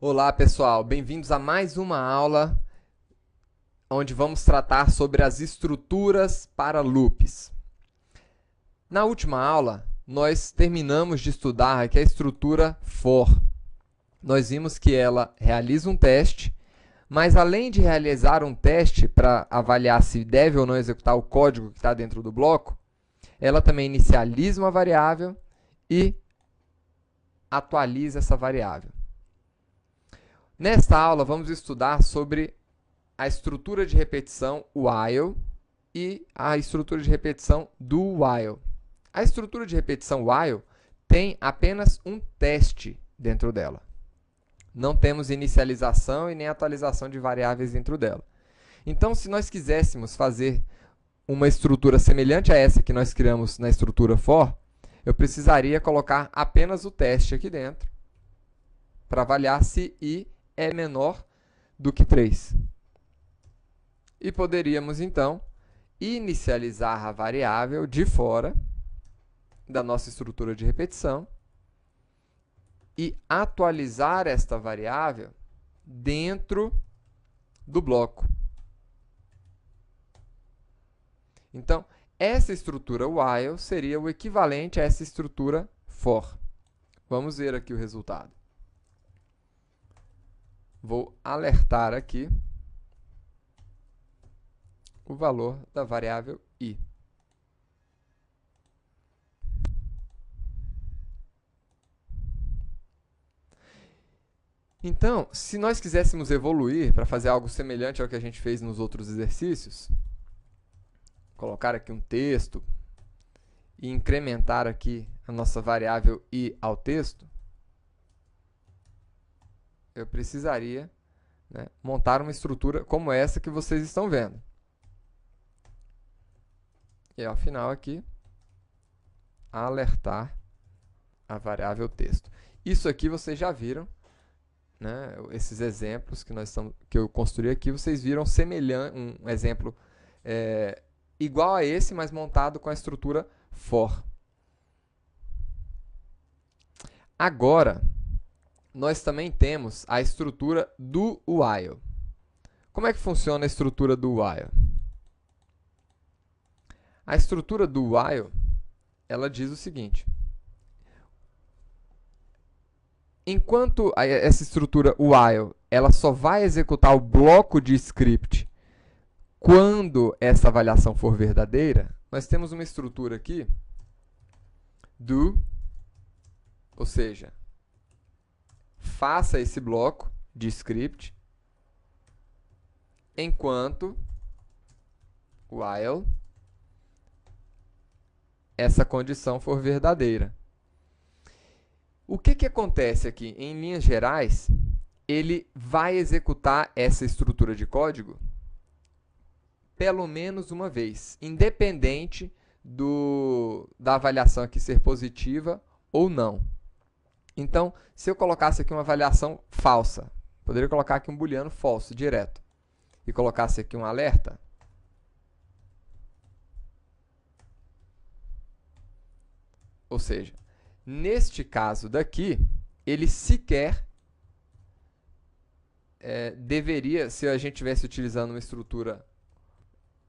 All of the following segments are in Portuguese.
Olá, pessoal, bem-vindos a mais uma aula onde vamos tratar sobre as estruturas para loops. Na última aula, nós terminamos de estudar aqui a estrutura for. Nós vimos que ela realiza um teste, mas além de realizar um teste para avaliar se deve ou não executar o código que está dentro do bloco, ela também inicializa uma variável e atualiza essa variável. Nesta aula, vamos estudar sobre a estrutura de repetição while e a estrutura de repetição do while. A estrutura de repetição while tem apenas um teste dentro dela. Não temos inicialização e nem atualização de variáveis dentro dela. Então, se nós quiséssemos fazer uma estrutura semelhante a essa que nós criamos na estrutura for, eu precisaria colocar apenas o teste aqui dentro para avaliar se i é menor do que 3. E poderíamos, então, inicializar a variável de fora da nossa estrutura de repetição e atualizar esta variável dentro do bloco. Então, essa estrutura while seria o equivalente a essa estrutura for. Vamos ver aqui o resultado. Vou alertar aqui o valor da variável i. Então, se nós quiséssemos evoluir para fazer algo semelhante ao que a gente fez nos outros exercícios, colocar aqui um texto e incrementar aqui a nossa variável i ao texto, eu precisaria, montar uma estrutura como essa que vocês estão vendo. E ao final aqui, alertar a variável texto. Isso aqui vocês já viram, esses exemplos que eu construí aqui, vocês viram um exemplo igual a esse, mas montado com a estrutura for. Agora, nós também temos a estrutura do while. Como é que funciona a estrutura do while? A estrutura do while, ela diz o seguinte: enquanto essa estrutura while, ela só vai executar o bloco de script quando essa avaliação for verdadeira, nós temos uma estrutura aqui do, ou seja, faça esse bloco de script enquanto while essa condição for verdadeira. O que acontece aqui? Em linhas gerais, ele vai executar essa estrutura de código pelo menos uma vez, independente da avaliação aqui ser positiva ou não. Então, se eu colocasse aqui uma avaliação falsa, poderia colocar aqui um booleano falso direto, e colocasse aqui um alerta, ou seja, neste caso daqui, ele sequer deveria, se a gente estivesse utilizando uma estrutura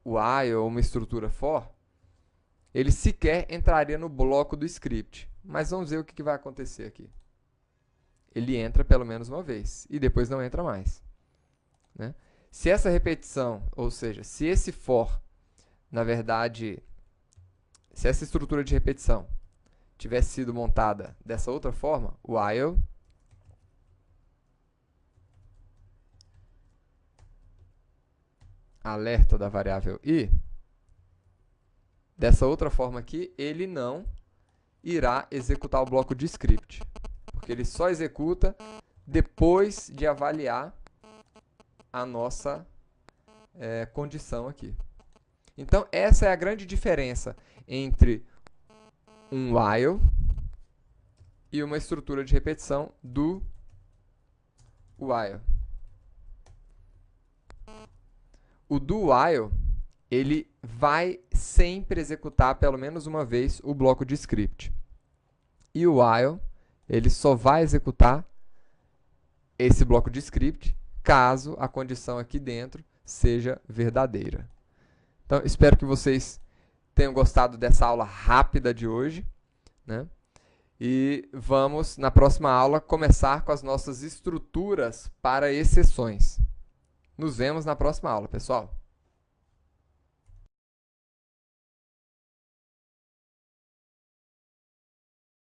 while ou uma estrutura for, ele sequer entraria no bloco do script. Mas vamos ver o que vai acontecer aqui. Ele entra pelo menos uma vez e depois não entra mais. Se essa repetição, ou seja, se esse for, na verdade, se essa estrutura de repetição tivesse sido montada dessa outra forma, while alerta da variável i, dessa outra forma aqui, ele não irá executar o bloco de script, porque ele só executa depois de avaliar a nossa condição aqui. Então, essa é a grande diferença entre um while e uma estrutura de repetição do while. O do while, ele vai sempre executar pelo menos uma vez o bloco de script. E o while, ele só vai executar esse bloco de script, caso a condição aqui dentro seja verdadeira. Então, espero que vocês tenham gostado dessa aula rápida de hoje, né? E vamos, na próxima aula, começar com as nossas estruturas para exceções. Nos vemos na próxima aula, pessoal!